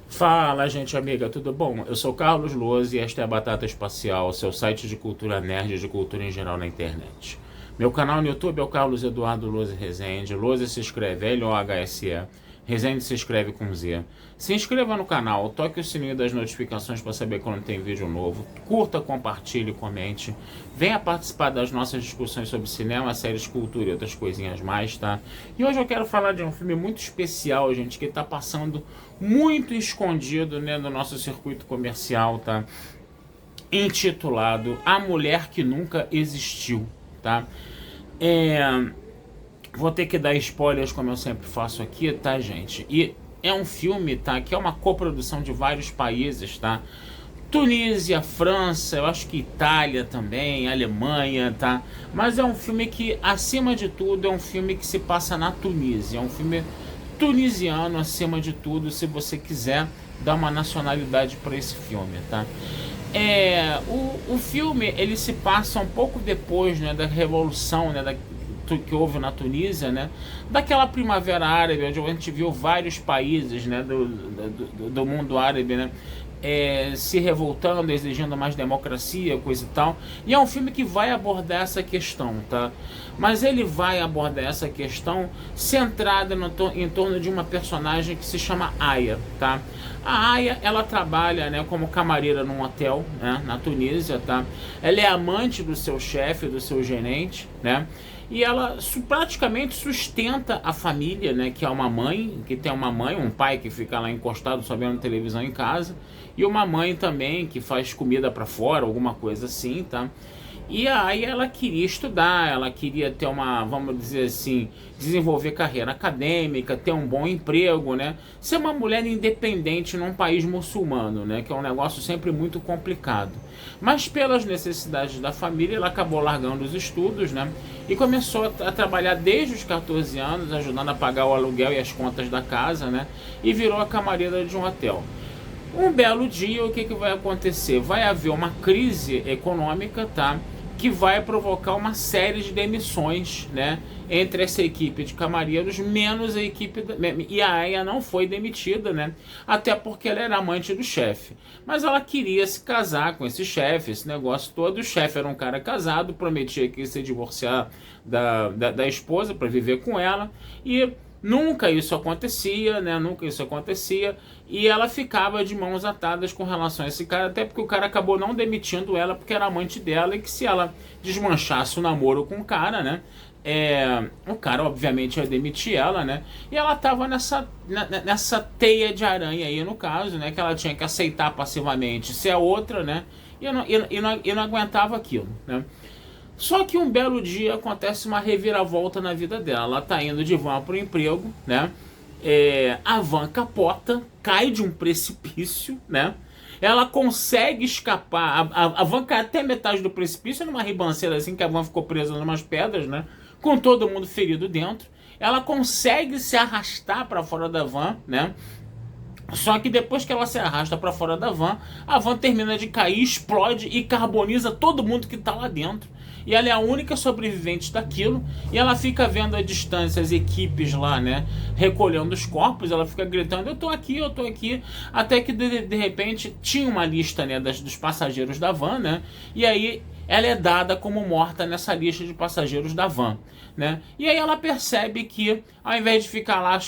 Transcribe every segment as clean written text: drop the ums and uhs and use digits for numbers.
Fala, gente amiga, tudo bom? Eu sou Carlos Lousa e esta é a Batata Espacial, seu site de cultura nerd e de cultura em geral na internet. Meu canal no YouTube é o Carlos Eduardo Lousa Rezende. Lousa se escreve L-O-H-S-E, Rezende se escreve com Z. Se inscreva no canal, toque o sininho das notificações para saber quando tem vídeo novo. Curta, compartilhe, comente. Venha participar das nossas discussões sobre cinema, séries, cultura e outras coisinhas mais, tá? E hoje eu quero falar de um filme muito especial, gente, que está passando muito escondido, né, no nosso circuito comercial, tá? Intitulado A Mulher que Nunca Existiu, tá? Vou ter que dar spoilers, como eu sempre faço aqui, tá, gente? E é um filme, tá, que é uma coprodução de vários países, tá? Tunísia, França, eu acho que Itália também, Alemanha, tá? Mas é um filme que, acima de tudo, é um filme que se passa na Tunísia. É um filme tunisiano, acima de tudo, se você quiser dar uma nacionalidade para esse filme, tá? O filme, ele se passa um pouco depois, né, da revolução, né, que houve na Tunísia, né, daquela primavera árabe, onde a gente viu vários países, né, do mundo árabe, né, se revoltando, exigindo mais democracia, coisa e tal. E é um filme que vai abordar essa questão, tá? Mas ele vai abordar essa questão centrada em torno de uma personagem que se chama Aya, tá? A Aya, ela trabalha, né, como camareira num hotel, né, na Tunísia, tá? Ela é amante do seu chefe, do seu gerente, né? E ela praticamente sustenta a família, né, que é uma mãe, que tem uma mãe, um pai que fica lá encostado só vendo televisão em casa, e uma mãe também que faz comida para fora, alguma coisa assim, tá? E aí ela queria estudar, ela queria ter uma, vamos dizer assim, desenvolver carreira acadêmica, ter um bom emprego, né? Ser uma mulher independente num país muçulmano, né? Que é um negócio sempre muito complicado. Mas pelas necessidades da família, ela acabou largando os estudos, né? E começou a trabalhar desde os 14 anos, ajudando a pagar o aluguel e as contas da casa, né? E virou a camareira de um hotel. Um belo dia, o que vai acontecer? Vai haver uma crise econômica, tá? Que vai provocar uma série de demissões, né, entre essa equipe de camareiros, menos a equipe e a Aya não foi demitida, né, até porque ela era amante do chefe, mas ela queria se casar com esse chefe, esse negócio todo. O chefe era um cara casado, prometia que ia se divorciar da esposa para viver com ela, e nunca isso acontecia, né? Nunca isso acontecia. E ela ficava de mãos atadas com relação a esse cara, até porque o cara acabou não demitindo ela porque era amante dela, e que se ela desmanchasse o namoro com o cara, né? O cara obviamente ia demitir ela, né? E ela tava nessa teia de aranha aí, no caso, né? Que ela tinha que aceitar passivamente ser a outra, né? E não aguentava aquilo, né? Só que um belo dia acontece uma reviravolta na vida dela. Ela tá indo de van pro emprego, né? A van capota, cai de um precipício, né? Ela consegue escapar. A van cai até metade do precipício, numa ribanceira assim, que a van ficou presa em umas pedras, né? Com todo mundo ferido dentro. Ela consegue se arrastar para fora da van, né? Só que depois que ela se arrasta para fora da van, a van termina de cair, explode e carboniza todo mundo que tá lá dentro. E ela é a única sobrevivente daquilo, e ela fica vendo à distância as equipes lá, né, recolhendo os corpos. Ela fica gritando, eu tô aqui, até que de repente tinha uma lista, né, dos passageiros da van, né, e aí ela é dada como morta nessa lista de passageiros da van, né? E aí ela percebe que, ao invés de ficar lá,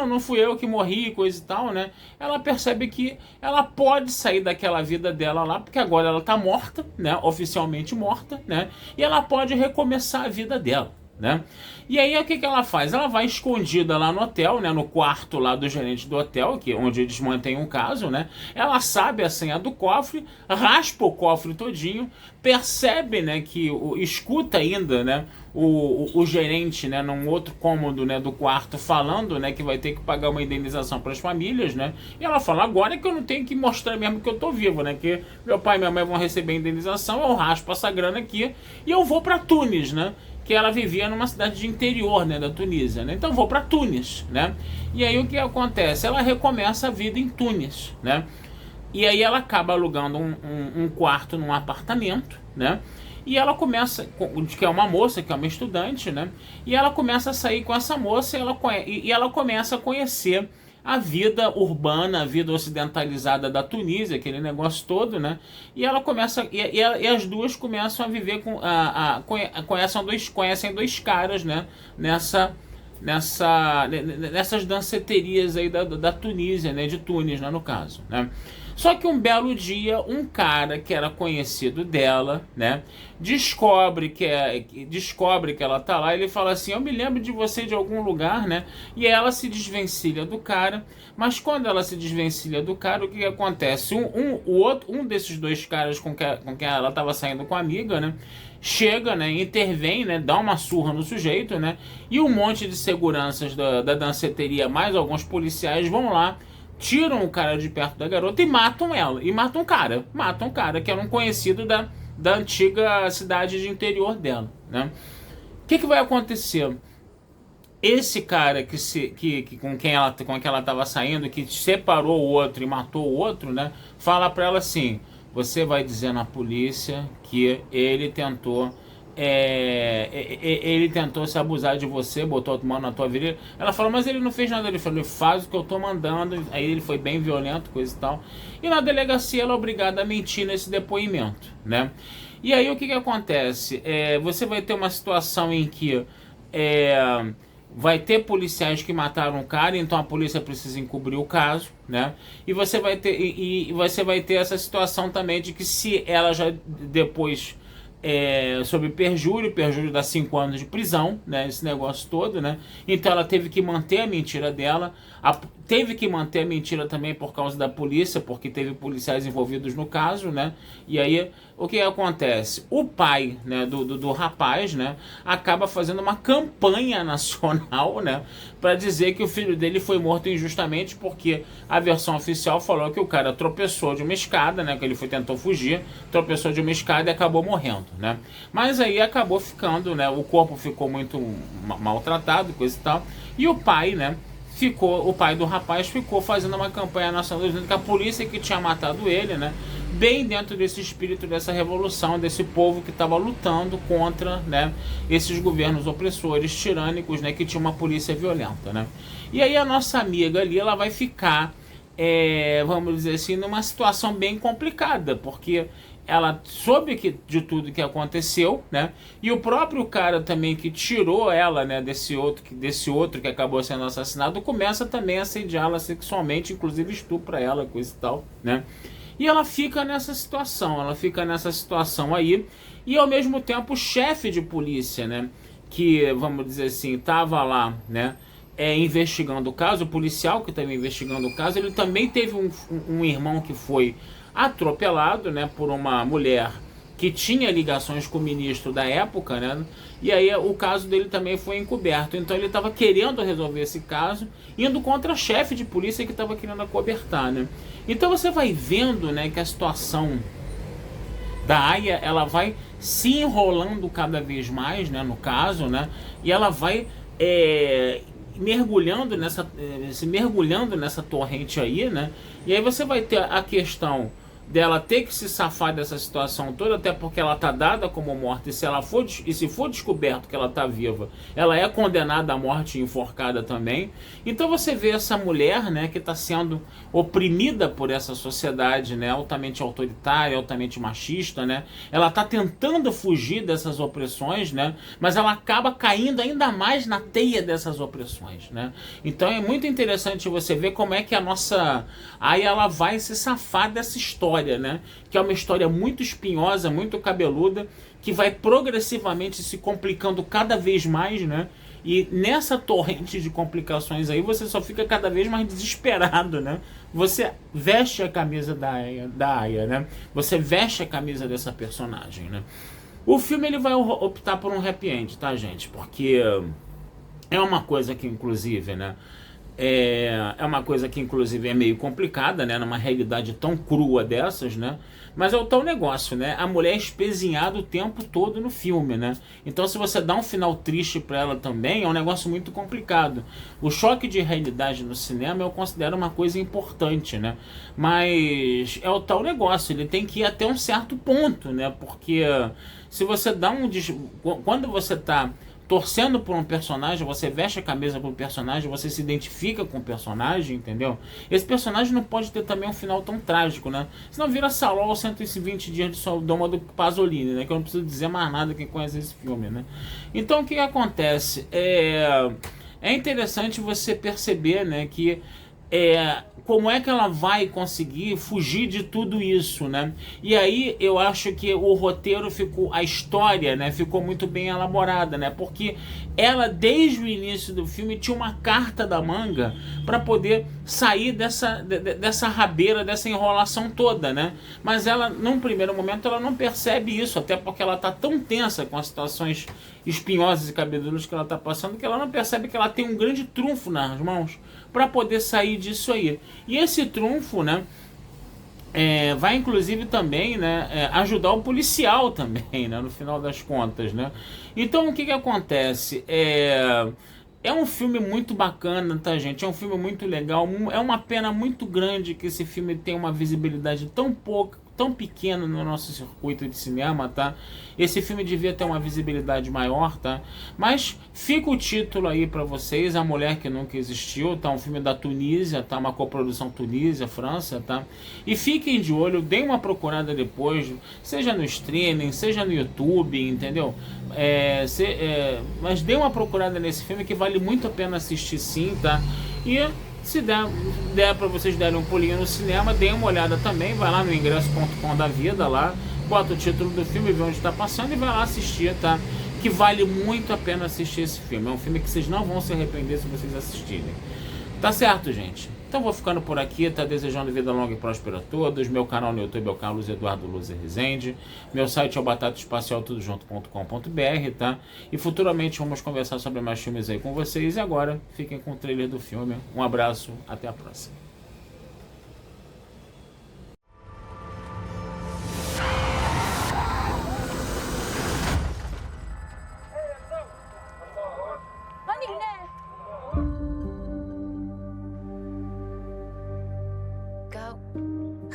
não fui eu que morri, coisa e tal, né? Ela percebe que ela pode sair daquela vida dela lá, porque agora ela tá morta, né? Oficialmente morta, né? E ela pode recomeçar a vida dela, né? E aí o que ela faz? Ela vai escondida lá no hotel, né, no quarto lá do gerente do hotel, onde eles mantêm um caso, né? Ela sabe a senha do cofre, raspa o cofre todinho, percebe, né, que escuta ainda, né, o gerente, né, num outro cômodo, né, do quarto, falando, né, que vai ter que pagar uma indenização para as famílias, né? E ela fala, agora é que eu não tenho que mostrar mesmo que eu tô vivo, né? Que meu pai e minha mãe vão receber a indenização, eu raspo essa grana aqui e eu vou para Tunis, né? que ela vivia numa cidade de interior, né, da Tunísia, né? Então vou para Tunis, né? E aí o que acontece? Ela recomeça a vida em Tunis, né? E aí ela acaba alugando um quarto num apartamento, né? E ela começa, que é uma moça, que é uma estudante, né? E ela começa a sair com essa moça e ela começa a conhecer a vida urbana, a vida ocidentalizada da Tunísia, aquele negócio todo, né? E ela começa, e as duas começam a viver conhecem dois caras, né? Nessas danceterias aí da Tunísia, né? De Tunis, né? No caso, né? Só que um belo dia, um cara que era conhecido dela, né, descobre que ela tá lá. Ele fala assim: eu me lembro de você de algum lugar, né? E ela se desvencilha do cara. Mas quando ela se desvencilha do cara, o que acontece? Um desses dois caras com quem ela estava saindo com a amiga, né, chega, né, intervém, né, dá uma surra no sujeito, né? E um monte de seguranças da danceteria, mais alguns policiais, vão lá, tiram o cara de perto da garota e matam ela. E matam o cara. Matam o cara, que era um conhecido da antiga cidade de interior dela, né? O que vai acontecer? Esse cara com quem ela estava saindo, que separou o outro e matou o outro, né? Fala pra ela assim: você vai dizer na polícia que ele tentou se abusar de você, botou a mão na tua virilha. Ela falou: mas ele não fez nada. Ele falou: faz o que eu tô mandando. Aí ele foi bem violento, coisa e tal. E na delegacia ela é obrigada a mentir nesse depoimento, né? E aí o que acontece? Você vai ter uma situação em que vai ter policiais que mataram o cara, então a polícia precisa encobrir o caso, né? E você vai ter essa situação também de que, se ela já depois sobre perjúrio dá 5 anos de prisão, né? Esse negócio todo, né? Então ela teve que manter a mentira dela, teve que manter a mentira também por causa da polícia, porque teve policiais envolvidos no caso, né? E aí o que acontece? O pai, né, do rapaz, né, acaba fazendo uma campanha nacional, né, para dizer que o filho dele foi morto injustamente, porque a versão oficial falou que o cara tropeçou de uma escada, né, que ele tentou fugir, tropeçou de uma escada e acabou morrendo, né? Mas aí acabou ficando, né, o corpo ficou muito maltratado, coisa e tal, e o pai, né, o pai do rapaz ficou fazendo uma campanha nacional dizendo que a polícia que tinha matado ele, né, bem dentro desse espírito dessa revolução, desse povo que estava lutando contra, né, esses governos opressores, tirânicos, né, que tinha uma polícia violenta, né? E aí a nossa amiga ali, ela vai ficar, vamos dizer assim, numa situação bem complicada, porque ela soube de tudo que aconteceu, né? E o próprio cara também que tirou ela, né, desse outro que acabou sendo assassinado, começa também a assediá-la sexualmente, inclusive estupra ela, coisa e tal, né? E ela fica nessa situação aí, e ao mesmo tempo o chefe de polícia, né, que, vamos dizer assim, estava lá, né, investigando o caso, o policial que estava investigando o caso, ele também teve um irmão que foi atropelado, né, por uma mulher que tinha ligações com o ministro da época, né? E aí o caso dele também foi encoberto. Então ele estava querendo resolver esse caso, indo contra a chefe de polícia que estava querendo acobertar, né? Então você vai vendo, né, que a situação da Aya, ela vai se enrolando cada vez mais, né, no caso, né? E ela vai mergulhando nessa torrente aí, né? E aí você vai ter a questão dela ter que se safar dessa situação toda, até porque ela tá dada como morta, e se for descoberto que ela tá viva, ela é condenada à morte enforcada também. Então você vê essa mulher, né, que tá sendo oprimida por essa sociedade, né, altamente autoritária, altamente machista, né? Ela tá tentando fugir dessas opressões, né, mas ela acaba caindo ainda mais na teia dessas opressões, né? Então é muito interessante você ver como é que aí ela vai se safar dessa história, né? Que é uma história muito espinhosa, muito cabeluda, que vai progressivamente se complicando cada vez mais, né? E nessa torrente de complicações aí, você só fica cada vez mais desesperado, né? Você veste a camisa da Aya, né? Você veste a camisa dessa personagem, né? O filme, ele vai optar por um happy end, tá, gente? Porque é uma coisa que, inclusive, né, É uma coisa que, inclusive, é meio complicada, né? Numa realidade tão crua dessas, né? Mas é o tal negócio, né? A mulher é espezinhada o tempo todo no filme, né? Então, se você dá um final triste pra ela também, é um negócio muito complicado. O choque de realidade no cinema eu considero uma coisa importante, né? Mas é o tal negócio, ele tem que ir até um certo ponto, né? Porque se você dá um... Quando você tá torcendo por um personagem, você veste a camisa pro personagem, você se identifica com o personagem, entendeu? Esse personagem não pode ter também um final tão trágico, né? Senão vira Saló 120 dias de Sodoma do Pasolini, né? Que eu não preciso dizer mais nada quem conhece esse filme, né? Então o que acontece? É interessante você perceber, né, que como é que ela vai conseguir fugir de tudo isso, né? E aí eu acho que o roteiro ficou, a história, né, ficou muito bem elaborada, né? Porque ela desde o início do filme tinha uma carta da manga para poder sair dessa rabeira, dessa enrolação toda, né? Mas ela, num primeiro momento, ela não percebe isso, até porque ela tá tão tensa com as situações espinhosas e cabeludas que ela tá passando, que ela não percebe que ela tem um grande trunfo nas mãos para poder sair disso aí. E esse trunfo, né, vai inclusive também, né, ajudar o policial também, né, no final das contas, né. Então o que que acontece? É um filme muito bacana, tá, gente? É um filme muito legal. É uma pena muito grande que esse filme tenha uma visibilidade tão pouca, tão pequena no nosso circuito de cinema, tá? Esse filme devia ter uma visibilidade maior, tá? Mas fica o título aí pra vocês, A Mulher que Nunca Existiu, tá? Um filme da Tunísia, tá? Uma coprodução Tunísia, França, tá? E fiquem de olho, deem uma procurada depois, seja no streaming, seja no YouTube, entendeu? Mas dê uma procurada nesse filme que vale muito a pena assistir, sim, tá? E se der para vocês darem um pulinho no cinema, deem uma olhada também, vai lá no ingresso.com da vida lá, bota o título do filme, vê onde está passando e vai lá assistir, tá? Que vale muito a pena assistir esse filme. É um filme que vocês não vão se arrepender se vocês assistirem. Tá certo, gente? Então vou ficando por aqui, tá? Desejando vida longa e próspera a todos. Meu canal no YouTube é o Carlos Eduardo Luzer Rezende. Meu site é o batataespacialtudojunto.com.br, tá? E futuramente vamos conversar sobre mais filmes aí com vocês. E agora, fiquem com o trailer do filme. Um abraço, até a próxima.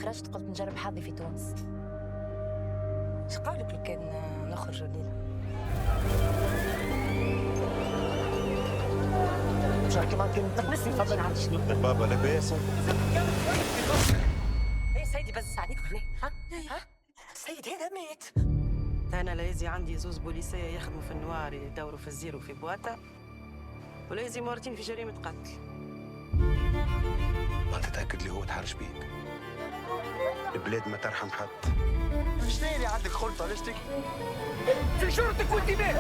خرجت قلت نجرب حظي في تونس. ايش قولك لو كان نخرج الليلة؟ شاركي معك نسي تفضل عن شنو بابا لاباس ايه سيدي بس عليك هنا ها سيدي هذا مات. انا لازم عندي زوز بوليسيه يخدموا في النوار يدوروا في الزيرو في بواتا ولازم مورتين في جريمه قتل. ما تتاكد لي هو تحرش بيك البلاد ما ترحم حد. شنو اللي عندك خلطه ليش تك في شرطك وانت مات